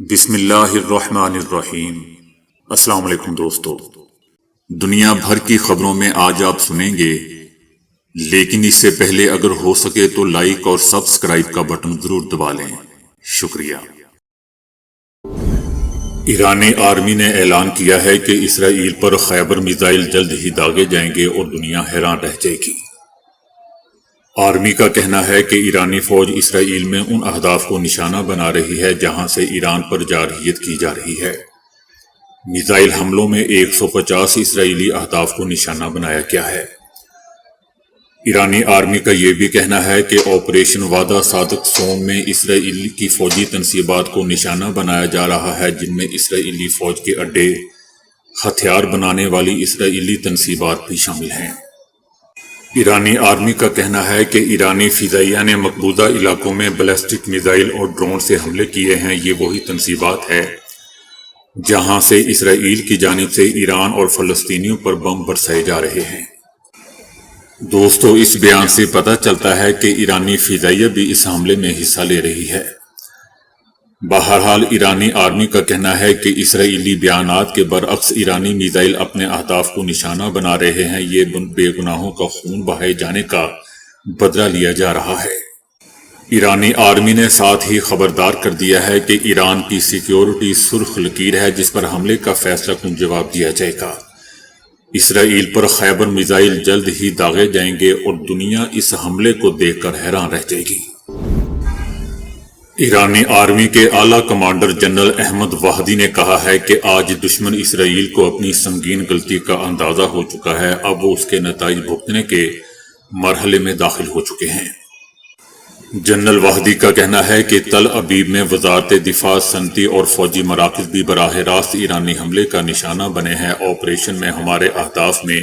بسم اللہ الرحمن الرحیم۔ السلام علیکم دوستو، دنیا بھر کی خبروں میں آج آپ سنیں گے، لیکن اس سے پہلے اگر ہو سکے تو لائک اور سبسکرائب کا بٹن ضرور دبا لیں۔ شکریہ۔ ایرانی آرمی نے اعلان کیا ہے کہ اسرائیل پر خیبر میزائل جلد ہی داغے جائیں گے اور دنیا حیران رہ جائے گی۔ آرمی کا کہنا ہے کہ ایرانی فوج اسرائیل میں ان اہداف کو نشانہ بنا رہی ہے جہاں سے ایران پر جارحیت کی جا رہی ہے۔ میزائل حملوں میں 150 اسرائیلی اہداف کو نشانہ بنایا گیا ہے۔ ایرانی آرمی کا یہ بھی کہنا ہے کہ آپریشن وعدہ صادق سوم میں اسرائیل کی فوجی تنصیبات کو نشانہ بنایا جا رہا ہے، جن میں اسرائیلی فوج کے اڈے، ہتھیار بنانے والی اسرائیلی تنصیبات بھی شامل ہیں۔ ایرانی آرمی کا کہنا ہے کہ ایرانی فضائیہ نے مقبوضہ علاقوں میں بیلسٹک میزائل اور ڈرون سے حملے کیے ہیں۔ یہ وہی تنصیبات ہے جہاں سے اسرائیل کی جانب سے ایران اور فلسطینیوں پر بم برسائے جا رہے ہیں۔ دوستو، اس بیان سے پتہ چلتا ہے کہ ایرانی فضائیہ بھی اس حملے میں حصہ لے رہی ہے۔ بہرحال ایرانی آرمی کا کہنا ہے کہ اسرائیلی بیانات کے برعکس ایرانی میزائل اپنے اہداف کو نشانہ بنا رہے ہیں۔ یہ بے گناہوں کا خون بہائے جانے کا بدلہ لیا جا رہا ہے۔ ایرانی آرمی نے ساتھ ہی خبردار کر دیا ہے کہ ایران کی سیکیورٹی سرخ لکیر ہے، جس پر حملے کا فیصلہ کن جواب دیا جائے گا۔ اسرائیل پر خیبر میزائل جلد ہی داغے جائیں گے اور دنیا اس حملے کو دیکھ کر حیران رہ جائے گی۔ ایرانی آرمی کے اعلیٰ کمانڈر جنرل احمد وحدی نے کہا ہے کہ آج دشمن اسرائیل کو اپنی سنگین غلطی کا اندازہ ہو چکا ہے۔ اب وہ اس کے نتائج بھگتنے کے مرحلے میں داخل ہو چکے ہیں۔ جنرل وحدی کا کہنا ہے کہ تل ابیب میں وزارت دفاع، صنعتی اور فوجی مراکز بھی براہ راست ایرانی حملے کا نشانہ بنے ہیں۔ آپریشن میں ہمارے اہداف میں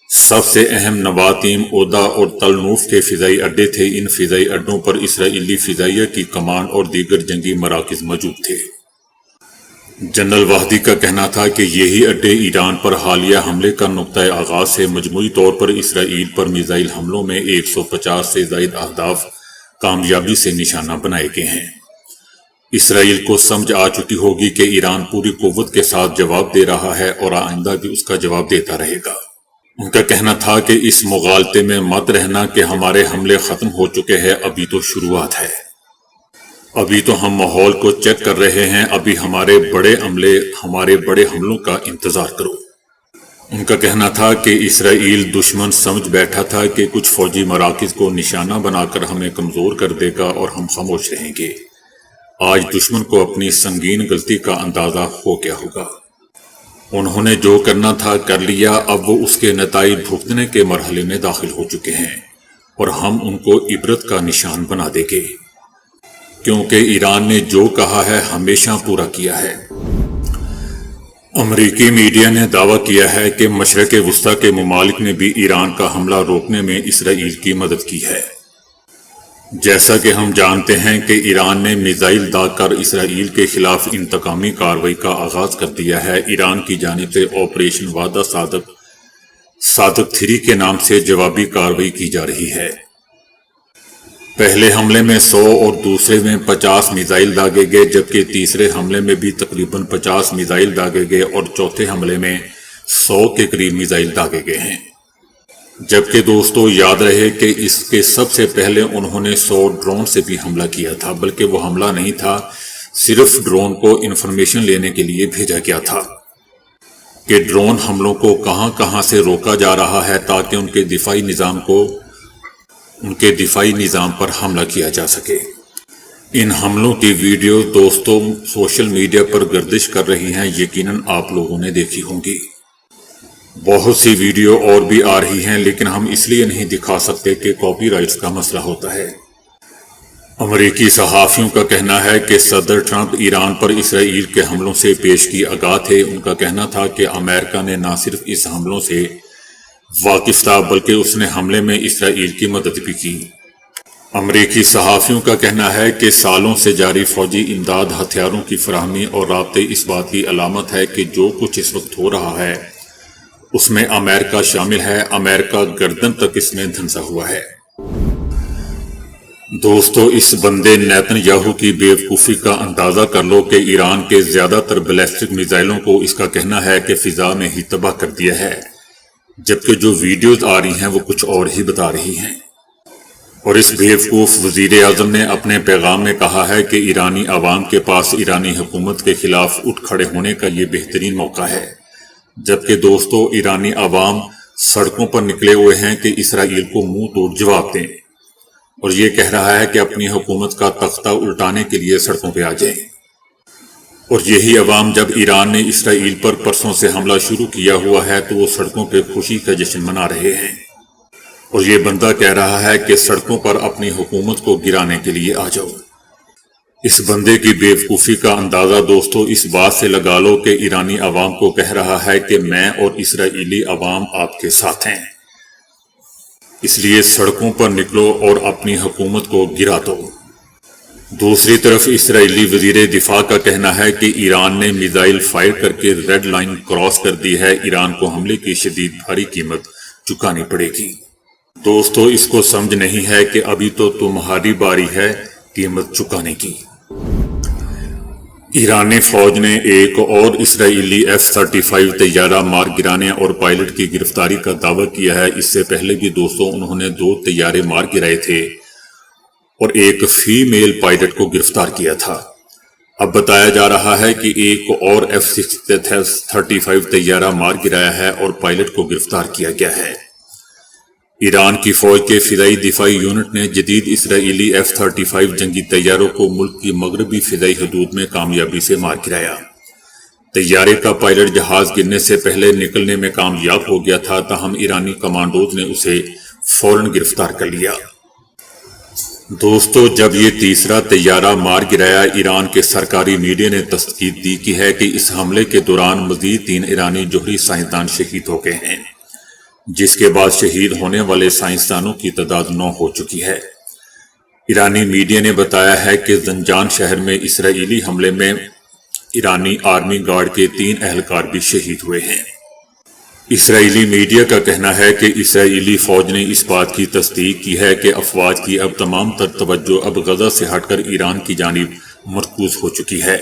سب سے اہم نواتیم، اودا اور تل نوف کے فضائی اڈے تھے۔ ان فضائی اڈوں پر اسرائیلی فضائیہ کی کمان اور دیگر جنگی مراکز موجود تھے۔ جنرل وحدی کا کہنا تھا کہ یہی اڈے ایران پر حالیہ حملے کا نقطۂ آغاز سے مجموعی طور پر اسرائیل پر میزائل حملوں میں 150 سے زائد اہداف کامیابی سے نشانہ بنائے گئے ہیں۔ اسرائیل کو سمجھ آ چکی ہوگی کہ ایران پوری قوت کے ساتھ جواب دے رہا ہے اور آئندہ بھی اس کا جواب دیتا رہے گا۔ ان کا کہنا تھا کہ اس مغالطے میں مت رہنا کہ ہمارے حملے ختم ہو چکے ہیں، ابھی تو شروعات ہے۔ ابھی تو ہم ماحول کو چیک کر رہے ہیں، ابھی ہمارے بڑے حملوں کا انتظار کرو۔ ان کا کہنا تھا کہ اسرائیل دشمن سمجھ بیٹھا تھا کہ کچھ فوجی مراکز کو نشانہ بنا کر ہمیں کمزور کر دے گا اور ہم خاموش رہیں گے۔ آج دشمن کو اپنی سنگین غلطی کا اندازہ ہو گیا ہوگا۔ انہوں نے جو کرنا تھا کر لیا، اب وہ اس کے نتائج بھگتنے کے مرحلے میں داخل ہو چکے ہیں اور ہم ان کو عبرت کا نشان بنا دیں گے، کیونکہ ایران نے جو کہا ہے ہمیشہ پورا کیا ہے۔ امریکی میڈیا نے دعویٰ کیا ہے کہ مشرق وسطیٰ کے ممالک نے بھی ایران کا حملہ روکنے میں اسرائیل کی مدد کی ہے۔ جیسا کہ ہم جانتے ہیں کہ ایران نے میزائل داغ کر اسرائیل کے خلاف انتقامی کارروائی کا آغاز کر دیا ہے۔ ایران کی جانب سے آپریشن وعدہ صادق 3 کے نام سے جوابی کارروائی کی جا رہی ہے۔ پہلے حملے میں 100 اور دوسرے میں 50 میزائل داغے گئے، جبکہ تیسرے حملے میں بھی تقریباً 50 میزائل داغے گئے اور چوتھے حملے میں 100 کے قریب میزائل داغے گئے ہیں۔ جبکہ دوستو یاد رہے کہ اس کے سب سے پہلے انہوں نے 100 ڈرون سے بھی حملہ کیا تھا، بلکہ وہ حملہ نہیں تھا، صرف ڈرون کو انفارمیشن لینے کے لیے بھیجا گیا تھا کہ ڈرون حملوں کو کہاں کہاں سے روکا جا رہا ہے تاکہ ان کے دفاعی نظام پر حملہ کیا جا سکے۔ ان حملوں کی ویڈیو دوستو سوشل میڈیا پر گردش کر رہی ہیں، یقیناً آپ لوگوں نے دیکھی ہوں گی۔ بہت سی ویڈیو اور بھی آ رہی ہیں، لیکن ہم اس لیے نہیں دکھا سکتے کہ کاپی رائٹس کا مسئلہ ہوتا ہے۔ امریکی صحافیوں کا کہنا ہے کہ صدر ٹرمپ ایران پر اسرائیل کے حملوں سے پیش کی آگاہ تھے۔ ان کا کہنا تھا کہ امریکہ نے نہ صرف اس حملوں سے واقف تھا بلکہ اس نے حملے میں اسرائیل کی مدد بھی کی۔ امریکی صحافیوں کا کہنا ہے کہ سالوں سے جاری فوجی امداد، ہتھیاروں کی فراہمی اور رابطے اس بات کی علامت ہے کہ جو کچھ اس وقت ہو رہا ہے اس میں امریکہ شامل ہے۔ امریکہ گردن تک اس میں دھنسا ہوا ہے۔ دوستو اس بندے نیتن یاہو کی بیوقوفی کا اندازہ کر لو کہ ایران کے زیادہ تر بیلسٹک میزائلوں کو اس کا کہنا ہے کہ فضا میں ہی تباہ کر دیا ہے، جبکہ جو ویڈیوز آ رہی ہیں وہ کچھ اور ہی بتا رہی ہیں۔ اور اس بیوقوف وزیر اعظم نے اپنے پیغام میں کہا ہے کہ ایرانی عوام کے پاس ایرانی حکومت کے خلاف اٹھ کھڑے ہونے کا یہ بہترین موقع ہے، جبکہ دوستو ایرانی عوام سڑکوں پر نکلے ہوئے ہیں کہ اسرائیل کو منہ توڑ جواب دیں، اور یہ کہہ رہا ہے کہ اپنی حکومت کا تختہ الٹانے کے لیے سڑکوں پہ آ جائیں۔ اور یہی عوام جب ایران نے اسرائیل پر پرسوں سے حملہ شروع کیا ہوا ہے تو وہ سڑکوں پہ خوشی کا جشن منا رہے ہیں، اور یہ بندہ کہہ رہا ہے کہ سڑکوں پر اپنی حکومت کو گرانے کے لیے آ جاؤ۔ اس بندے کی بیوقوفی کا اندازہ دوستو اس بات سے لگا لو کہ ایرانی عوام کو کہہ رہا ہے کہ میں اور اسرائیلی عوام آپ کے ساتھ ہیں، اس لیے سڑکوں پر نکلو اور اپنی حکومت کو گرا دو۔ دوسری طرف اسرائیلی وزیر دفاع کا کہنا ہے کہ ایران نے میزائل فائر کر کے ریڈ لائن کراس کر دی ہے، ایران کو حملے کی شدید بھاری قیمت چکانی پڑے گی۔ دوستو اس کو سمجھ نہیں ہے کہ ابھی تو تمہاری باری ہے قیمت چکانے کی۔ ایرانی فوج نے ایک اور اسرائیلی F-35 طیارہ مار گرانے اور پائلٹ کی گرفتاری کا دعویٰ کیا ہے۔ اس سے پہلے بھی دوستو انہوں نے 2 طیارے مار گرائے تھے اور ایک فیمیل پائلٹ کو گرفتار کیا تھا۔ اب بتایا جا رہا ہے کہ ایک اور F-35 طیارہ مار گرایا ہے اور پائلٹ کو گرفتار کیا گیا ہے۔ ایران کی فوج کے فضائی دفاعی یونٹ نے جدید اسرائیلی F-35 جنگی طیاروں کو ملک کی مغربی فضائی حدود میں کامیابی سے مار گرایا۔ طیارے کا پائلٹ جہاز گرنے سے پہلے نکلنے میں کامیاب ہو گیا تھا، تاہم ایرانی کمانڈوز نے اسے فوراً گرفتار کر لیا۔ دوستو جب یہ تیسرا طیارہ مار گرایا، ایران کے سرکاری میڈیا نے تصدیق دی کی ہے کہ اس حملے کے دوران مزید 3 ایرانی جوہری سائنسدان شہید ہو گئے ہیں، جس کے بعد شہید ہونے والے سائنسدانوں کی تعداد 9 ہو چکی ہے۔ ایرانی میڈیا نے بتایا ہے کہ زنجان شہر میں اسرائیلی حملے میں ایرانی آرمی گارڈ کے 3 اہلکار بھی شہید ہوئے ہیں۔ اسرائیلی میڈیا کا کہنا ہے کہ اسرائیلی فوج نے اس بات کی تصدیق کی ہے کہ افواج کی اب تمام تر توجہ اب غزہ سے ہٹ کر ایران کی جانب مرکوز ہو چکی ہے۔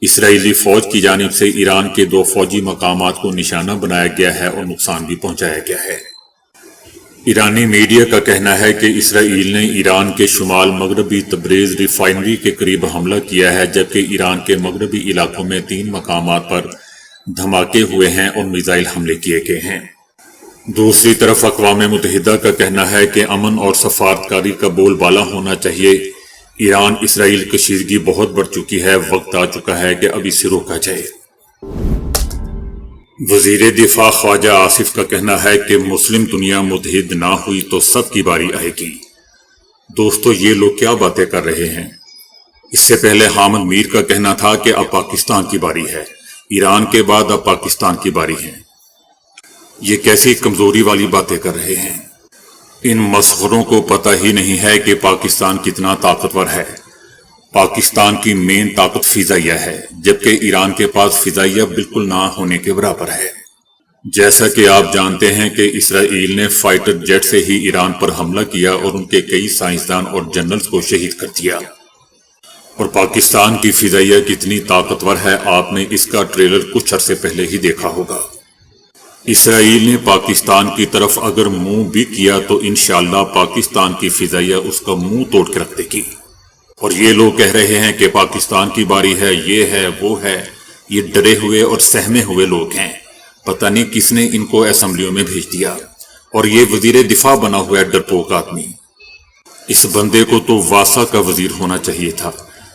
اسرائیلی فوج کی جانب سے ایران کے 2 فوجی مقامات کو نشانہ بنایا گیا ہے اور نقصان بھی پہنچایا گیا ہے۔ ایرانی میڈیا کا کہنا ہے کہ اسرائیل نے ایران کے شمال مغربی تبریز ریفائنری کے قریب حملہ کیا ہے، جبکہ ایران کے مغربی علاقوں میں 3 مقامات پر دھماکے ہوئے ہیں اور میزائل حملے کیے گئے ہیں۔ دوسری طرف اقوام متحدہ کا کہنا ہے کہ امن اور سفارتکاری کا بول بالا ہونا چاہیے۔ ایران اسرائیل کشیدگی بہت بڑھ چکی ہے، وقت آ چکا ہے کہ اب اسے روکا جائے۔ وزیر دفاع خواجہ آصف کا کہنا ہے کہ مسلم دنیا متحد نہ ہوئی تو سب کی باری آئے گی۔ دوستو یہ لوگ کیا باتیں کر رہے ہیں؟ اس سے پہلے حامد میر کا کہنا تھا کہ اب پاکستان کی باری ہے، ایران کے بعد اب پاکستان کی باری ہے۔ یہ کیسی کمزوری والی باتیں کر رہے ہیں؟ ان مسخروں کو پتہ ہی نہیں ہے کہ پاکستان کتنا طاقتور ہے۔ پاکستان کی مین طاقت فضائیہ ہے، جبکہ ایران کے پاس فضائیہ بالکل نہ ہونے کے برابر ہے۔ جیسا کہ آپ جانتے ہیں کہ اسرائیل نے فائٹر جیٹ سے ہی ایران پر حملہ کیا اور ان کے کئی سائنسدان اور جنرلز کو شہید کر دیا۔ اور پاکستان کی فضائیہ کتنی طاقتور ہے آپ نے اس کا ٹریلر کچھ عرصے پہلے ہی دیکھا ہوگا۔ اسرائیل نے پاکستان کی طرف اگر منہ بھی کیا تو انشاءاللہ پاکستان کی فضائیہ اس کا منہ توڑ کے رکھ دے گی۔ اور یہ لوگ کہہ رہے ہیں کہ پاکستان کی باری ہے، یہ ہے وہ ہے، یہ ڈرے ہوئے اور سہمے ہوئے لوگ ہیں۔ پتہ نہیں کس نے ان کو اسمبلیوں میں بھیج دیا، اور یہ وزیر دفاع بنا ہوا ہے ڈرپوک آدمی۔ اس بندے کو تو واسا کا وزیر ہونا چاہیے تھا،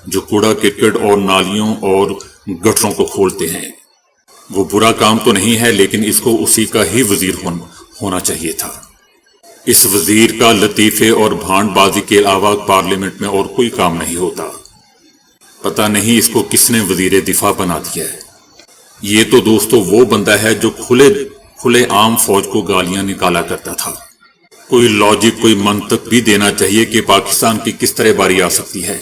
جو کوڑا کرکٹ اور نالیوں اور گٹروں کو کھولتے ہیں۔ وہ برا کام تو نہیں ہے، لیکن اس کو اسی کا ہی وزیر ہونا چاہیے تھا۔ اس وزیر کا لطیفے اور بھانڈ بازی کے علاوہ پارلیمنٹ میں اور کوئی کام نہیں ہوتا۔ پتہ نہیں اس کو کس نے وزیر دفاع بنا دیا ہے۔ یہ تو دوستو وہ بندہ ہے جو کھلے عام فوج کو گالیاں نکالا کرتا تھا۔ کوئی لاجک، کوئی منطق بھی دینا چاہیے کہ پاکستان کی کس طرح باری آ سکتی ہے۔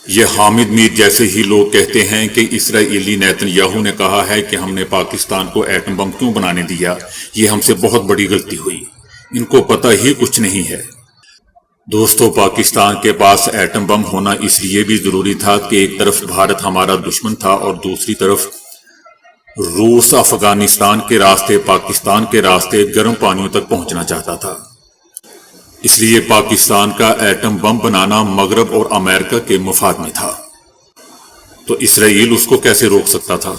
یہ حامد میر جیسے ہی لوگ کہتے ہیں کہ اسرائیلی نیتن یاہو نے کہا ہے کہ ہم نے پاکستان کو ایٹم بم کیوں بنانے دیا، یہ ہم سے بہت بڑی غلطی ہوئی۔ ان کو پتہ ہی کچھ نہیں ہے۔ دوستو، پاکستان کے پاس ایٹم بم ہونا اس لیے بھی ضروری تھا کہ ایک طرف بھارت ہمارا دشمن تھا اور دوسری طرف روس افغانستان کے راستے پاکستان کے راستے گرم پانیوں تک پہنچنا چاہتا تھا۔ اس لیے پاکستان کا ایٹم بم بنانا مغرب اور امریکہ کے مفاد میں تھا، تو اسرائیل اس کو کیسے روک سکتا تھا؟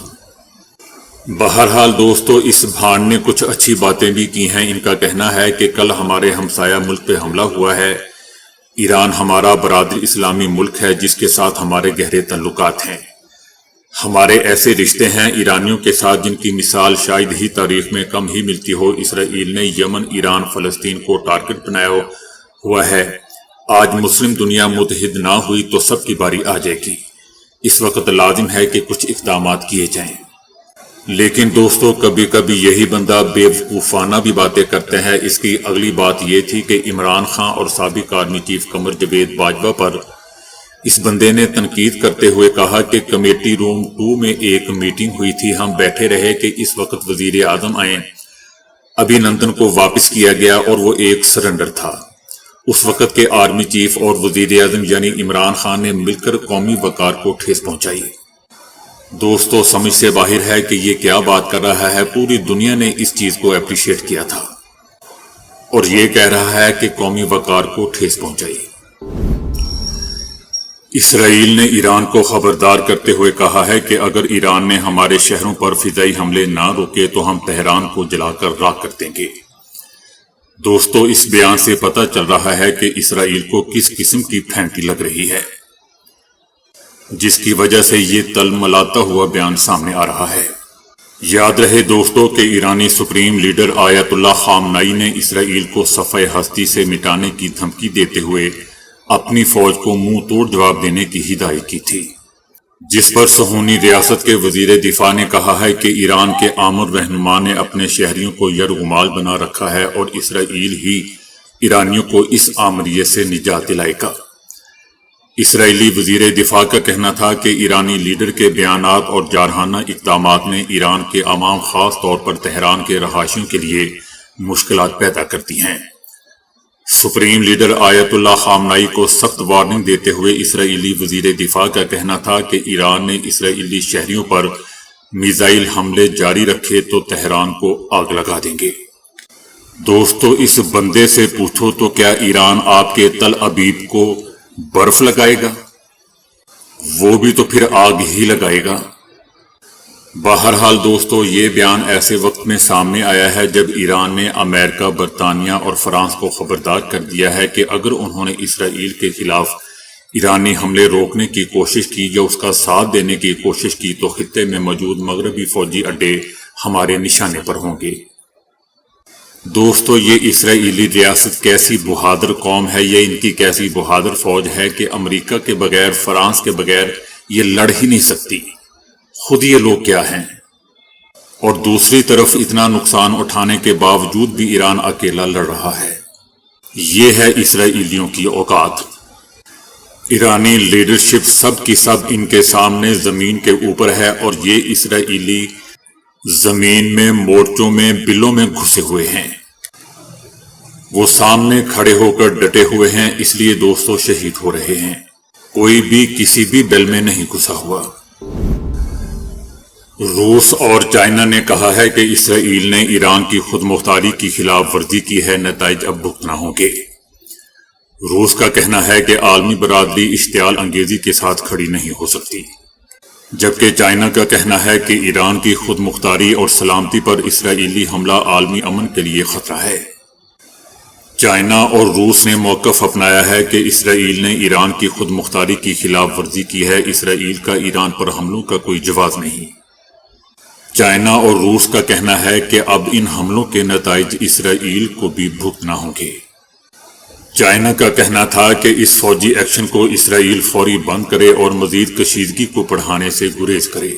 بہرحال دوستو، اس بھانڈ نے کچھ اچھی باتیں بھی کی ہیں۔ ان کا کہنا ہے کہ کل ہمارے ہمسایہ ملک پہ حملہ ہوا ہے۔ ایران ہمارا برادر اسلامی ملک ہے جس کے ساتھ ہمارے گہرے تعلقات ہیں۔ ہمارے ایسے رشتے ہیں ایرانیوں کے ساتھ جن کی مثال شاید ہی تاریخ میں کم ہی ملتی ہو۔ اسرائیل نے یمن، ایران، فلسطین کو ٹارگٹ بنایا ہوا ہے۔ آج مسلم دنیا متحد نہ ہوئی تو سب کی باری آ جائے گی۔ اس وقت لازم ہے کہ کچھ اقدامات کیے جائیں۔ لیکن دوستو، کبھی کبھی یہی بندہ بے وقوفانہ بھی باتیں کرتے ہیں۔ اس کی اگلی بات یہ تھی کہ عمران خان اور سابق آرمی چیف قمر جاوید باجوہ پر اس بندے نے تنقید کرتے ہوئے کہا کہ کمیٹی روم 2 میں ایک میٹنگ ہوئی تھی، ہم بیٹھے رہے کہ اس وقت وزیر اعظم آئیں، ابھی نندن کو واپس کیا گیا اور وہ ایک سرنڈر تھا۔ اس وقت کے آرمی چیف اور وزیر اعظم یعنی عمران خان نے مل کر قومی وقار کو ٹھیس پہنچائی۔ دوستو، سمجھ سے باہر ہے کہ یہ کیا بات کر رہا ہے۔ پوری دنیا نے اس چیز کو اپریشیٹ کیا تھا اور یہ کہہ رہا ہے کہ قومی وقار کو ٹھیس پہنچائی۔ اسرائیل نے ایران کو خبردار کرتے ہوئے کہا ہے کہ اگر ایران نے ہمارے شہروں پر فضائی حملے نہ روکے تو ہم تہران کو جلا کر راکھ کر دیں گے۔ دوستو، اس بیان سے پتہ چل رہا ہے کہ اسرائیل کو کس قسم کی پھینٹی لگ رہی ہے، جس کی وجہ سے یہ تل ملاتا ہوا بیان سامنے آ رہا ہے۔ یاد رہے دوستو کہ ایرانی سپریم لیڈر آیت اللہ خامنائی نے اسرائیل کو صفحہ ہستی سے مٹانے کی دھمکی دیتے ہوئے اپنی فوج کو منہ توڑ جواب دینے کی ہدایت کی تھی، جس پر صہیونی ریاست کے وزیر دفاع نے کہا ہے کہ ایران کے آمر رہنما نے اپنے شہریوں کو یرغمال بنا رکھا ہے اور اسرائیل ہی ایرانیوں کو اس آمریت سے نجات دلائے گا۔ اسرائیلی وزیر دفاع کا کہنا تھا کہ ایرانی لیڈر کے بیانات اور جارحانہ اقدامات نے ایران کے عوام خاص طور پر تہران کے رہائشیوں کے لیے مشکلات پیدا کرتی ہیں۔ سپریم لیڈر آیت اللہ خامنائی کو سخت وارننگ دیتے ہوئے اسرائیلی وزیر دفاع کا کہنا تھا کہ ایران نے اسرائیلی شہریوں پر میزائل حملے جاری رکھے تو تہران کو آگ لگا دیں گے۔ دوستو، اس بندے سے پوچھو تو کیا ایران آپ کے تل ابیب کو برف لگائے گا؟ وہ بھی تو پھر آگ ہی لگائے گا۔ بہرحال دوستو، یہ بیان ایسے وقت میں سامنے آیا ہے جب ایران نے امریکہ، برطانیہ اور فرانس کو خبردار کر دیا ہے کہ اگر انہوں نے اسرائیل کے خلاف ایرانی حملے روکنے کی کوشش کی یا اس کا ساتھ دینے کی کوشش کی تو خطے میں موجود مغربی فوجی اڈے ہمارے نشانے پر ہوں گے۔ دوستو، یہ اسرائیلی ریاست کیسی بہادر قوم ہے، یہ ان کی کیسی بہادر فوج ہے کہ امریکہ کے بغیر، فرانس کے بغیر یہ لڑ ہی نہیں سکتی۔ خود یہ لوگ کیا ہیں، اور دوسری طرف اتنا نقصان اٹھانے کے باوجود بھی ایران اکیلا لڑ رہا ہے۔ یہ ہے اسرائیلیوں کی اوقات۔ ایرانی لیڈرشپ سب کی سب ان کے سامنے زمین کے اوپر ہے اور یہ اسرائیلی زمین میں، مورچوں میں، بلوں میں گھسے ہوئے ہیں۔ وہ سامنے کھڑے ہو کر ڈٹے ہوئے ہیں، اس لیے دوستو شہید ہو رہے ہیں۔ کوئی بھی کسی بھی بل میں نہیں گھسا ہوا۔ روس اور چائنا نے کہا ہے کہ اسرائیل نے ایران کی خود مختاری کی خلاف ورزی کی ہے، نتائج اب بھگتنا ہوں گے۔ روس کا کہنا ہے کہ عالمی برادری اشتعال انگیزی کے ساتھ کھڑی نہیں ہو سکتی، جبکہ چائنا کا کہنا ہے کہ ایران کی خود مختاری اور سلامتی پر اسرائیلی حملہ عالمی امن کے لیے خطرہ ہے۔ چائنا اور روس نے موقف اپنایا ہے کہ اسرائیل نے ایران کی خود مختاری کی خلاف ورزی کی ہے، اسرائیل کا ایران پر حملوں کا کوئی جواز نہیں۔ چائنا اور روس کا کہنا ہے کہ اب ان حملوں کے نتائج اسرائیل کو بھی بھگتنا ہوں گے۔ چائنا کا کہنا تھا کہ اس فوجی ایکشن کو اسرائیل فوری بند کرے اور مزید کشیدگی کو بڑھانے سے گریز کرے۔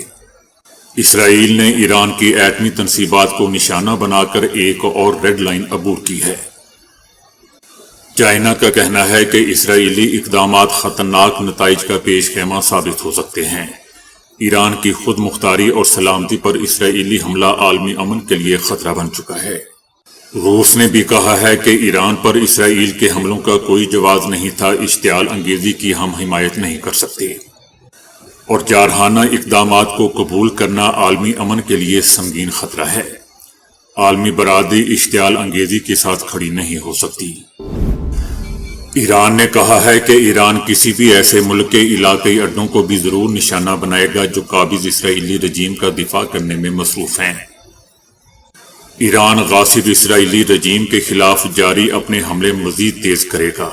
اسرائیل نے ایران کی ایٹمی تنصیبات کو نشانہ بنا کر ایک اور ریڈ لائن عبور کی ہے۔ چائنا کا کہنا ہے کہ اسرائیلی اقدامات خطرناک نتائج کا پیش خیمہ ثابت ہو سکتے ہیں۔ ایران کی خود مختاری اور سلامتی پر اسرائیلی حملہ عالمی امن کے لیے خطرہ بن چکا ہے۔ روس نے بھی کہا ہے کہ ایران پر اسرائیل کے حملوں کا کوئی جواز نہیں تھا، اشتعال انگیزی کی ہم حمایت نہیں کر سکتے، اور جارحانہ اقدامات کو قبول کرنا عالمی امن کے لیے سنگین خطرہ ہے۔ عالمی برادری اشتعال انگیزی کے ساتھ کھڑی نہیں ہو سکتی۔ ایران نے کہا ہے کہ ایران کسی بھی ایسے ملک کے علاقائی اڈوں کو بھی ضرور نشانہ بنائے گا جو قابض اسرائیلی رجیم کا دفاع کرنے میں مصروف ہیں۔ ایران غاصب اسرائیلی رجیم کے خلاف جاری اپنے حملے مزید تیز کرے گا،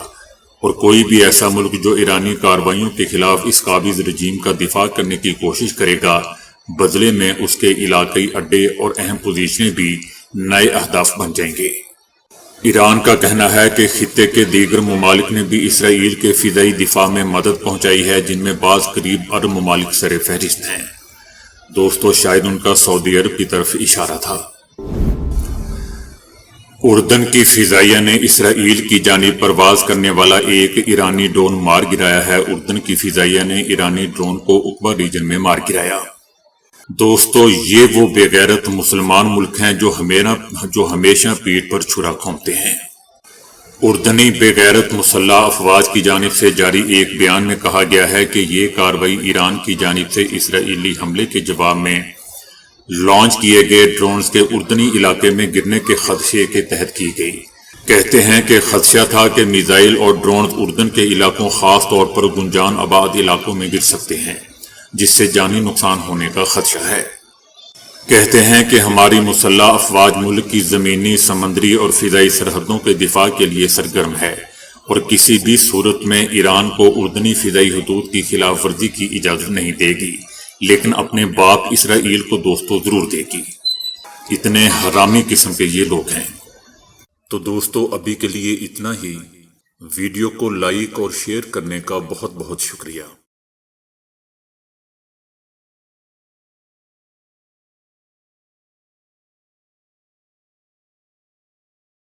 اور کوئی بھی ایسا ملک جو ایرانی کارروائیوں کے خلاف اس قابض رجیم کا دفاع کرنے کی کوشش کرے گا، بدلے میں اس کے علاقائی اڈے اور اہم پوزیشنیں بھی نئے اہداف بن جائیں گے۔ ایران کا کہنا ہے کہ خطے کے دیگر ممالک نے بھی اسرائیل کے فضائی دفاع میں مدد پہنچائی ہے، جن میں بعض قریب عرب ممالک سر فہرست ہیں۔ دوستو، شاید ان کا سعودی عرب کی طرف اشارہ تھا۔ اردن کی فضائیہ نے اسرائیل کی جانب پرواز کرنے والا ایک ایرانی ڈرون مار گرایا ہے۔ اردن کی فضائیہ نے ایرانی ڈرون کو عقبہ ریجن میں مار گرایا۔ دوستو، یہ وہ بے غیرت مسلمان ملک ہیں جو ہمیشہ پیٹھ پر چھرا گھومتے ہیں۔ اردنی بے غیرت مسلح افواج کی جانب سے جاری ایک بیان میں کہا گیا ہے کہ یہ کارروائی ایران کی جانب سے اسرائیلی حملے کے جواب میں لانچ کیے گئے ڈرونز کے اردنی علاقے میں گرنے کے خدشے کے تحت کی گئی۔ کہتے ہیں کہ خدشہ تھا کہ میزائل اور ڈرونز اردن کے علاقوں، خاص طور پر گنجان آباد علاقوں میں گر سکتے ہیں، جس سے جانی نقصان ہونے کا خدشہ ہے۔ کہتے ہیں کہ ہماری مسلح افواج ملک کی زمینی، سمندری اور فضائی سرحدوں کے دفاع کے لیے سرگرم ہے، اور کسی بھی صورت میں ایران کو اردنی فضائی حدود کی خلاف ورزی کی اجازت نہیں دے گی، لیکن اپنے باپ اسرائیل کو دوستو ضرور دے گی۔ اتنے حرامی قسم کے یہ لوگ ہیں۔ تو دوستو، ابھی کے لیے اتنا ہی۔ ویڈیو کو لائک اور شیئر کرنے کا بہت بہت شکریہ۔